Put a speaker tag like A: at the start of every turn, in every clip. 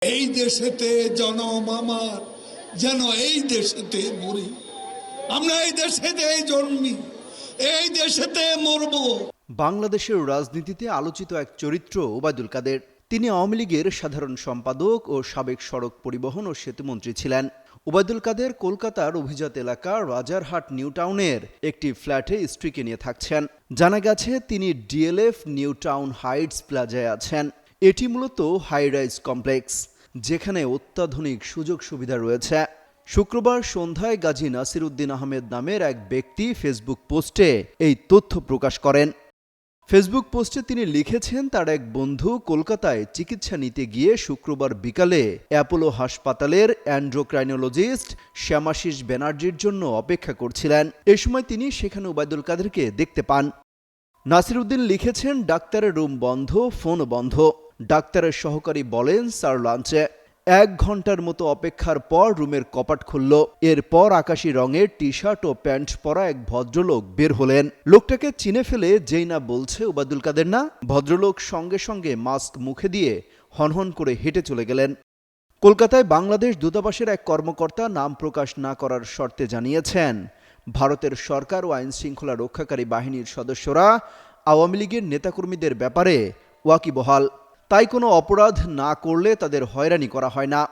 A: এই দেশেতে জনম আমার, যেন এই দেশেতে মরি। আমরা এই দেশেতে জন্মি, এই দেশেতে মরব।
B: বাংলাদেশের রাজনীতিতে আলোচিত এক চরিত্র ওবায়দুল কাদের। তিনি আওয়ামী লীগের সাধারণ সম্পাদক ও সাবেক সড়ক পরিবহন ও সেতুমন্ত্রী ছিলেন। ওবায়দুল কাদের কলকাতার অভিজাত এলাকা রাজারহাট নিউ টাউনের একটি ফ্ল্যাটে স্ত্রীকে নিয়ে থাকছেন। জানা গেছে তিনি ডিএলএফ নিউ টাউন হাইটস প্লাজায় আছেন। এটি মূলত হাই রাইজ কমপ্লেক্স, যেখানে অত্যাধুনিক সুযোগ সুবিধা রয়েছে। শুক্রবার সন্ধ্যায় গাজী নাসির উদ্দিন আহমেদ নামের এক ব্যক্তি ফেসবুক পোস্টে এই তথ্য প্রকাশ করেন। ফেসবুক পোস্টে তিনি লিখেছেন, তার এক বন্ধু কলকাতায় চিকিৎসা নিতে গিয়ে শুক্রবার বিকালে অ্যাপোলো হাসপাতালের অ্যান্ড্রোক্রাইনোলজিস্ট শ্যামাশিস ব্যানার্জির জন্য অপেক্ষা করছিলেন। এ সময় তিনি সেখানে ওবায়দুল কাদেরকে দেখতে পান। নাসির উদ্দিন লিখেছেন, ডাক্তারের রুম বন্ধ, ফোনও বন্ধ। ডাক্তারের সহকারী বলেন, স্যার লাঞ্চে। 1 ঘন্টার মতো অপেক্ষার পর রুমের কপাট খুলল। এরপর আকাশি রঙের টি শার্ট ও প্যান্ট পরা এক ভদ্রলোক বের হলেন। লোকটাকে চিনে ফেলে যেই না বলছে ওবায়দুল কাদের না, ভদ্রলোক সঙ্গে সঙ্গে মাস্ক মুখে দিয়ে হনহন করে হেঁটে চলে গেলেন। কলকাতায় বাংলাদেশ দূতাবাসের এক কর্মকর্তা নাম প্রকাশ না করার শর্তে জানিয়েছেন, ভারতের সরকার ও আইন শৃঙ্খলা রক্ষাকারী বাহিনীর সদস্যরা আওয়ামী লীগের নেতাকর্মীদের ব্যাপারে ওয়াকিবহাল, তাই কোনো অপরাধ না করলে তাদের হয়রানি করা হয় না।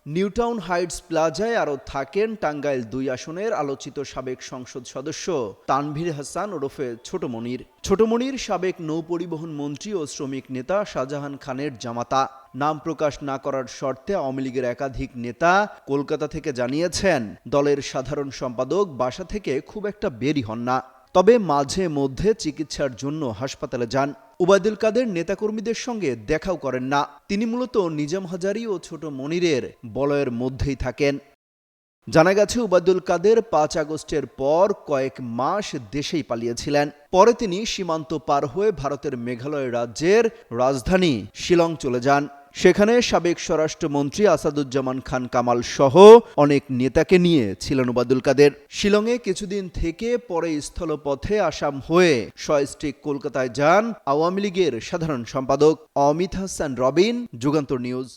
B: নিউ টাউন হাইটস প্লাজায় আরও থাকেন টাঙ্গাইল 2 আসনের আলোচিত সাবেক সংসদ সদস্য তানভীর হাসান ওরফে ছোট মনির। ছোট মনির সাবেক নৌপরিবহন মন্ত্রী ও শ্রমিক নেতা শাহজাহান খানের জামাতা। নাম প্রকাশ না করার শর্তে আওয়ামী লীগের একাধিক নেতা কলকাতা থেকে জানিয়েছেন, দলের সাধারণ সম্পাদক বাসা থেকে খুব একটা বেরই হন না, তবে মাঝে মধ্যে চিকিৎসার জন্য হাসপাতালে যান। ওবায়দুল কাদের নেতাকর্মীদের সঙ্গে দেখাও করেন না। তিনি মূলত নিজাম হাজারী ও ছোট মনিরের বলয়ের মধ্যেই থাকেন। জানা গেছে, ওবায়দুল কাদের 5 আগস্টের পর কয়েক মাস দেশেই পালিয়েছিলেন। পরে তিনি সীমান্ত পার হয়ে ভারতের মেঘালয় রাজ্যের রাজধানী শিলং চলে যান। সেখানে সাবেক স্বরাষ্ট্রমন্ত্রী আসাদুজ্জামান খান কামাল সহ অনেক নেতাকে নিয়ে ছিলেন ওবায়দুল কাদের। শিলংয়ে কিছুদিন থেকে পরে স্থলপথে আসাম হয়ে সস্ত্রীক কলকাতায় যান আওয়ামী লীগের সাধারণ সম্পাদক অমিত হাসান রবিন। যুগান্তর নিউজ।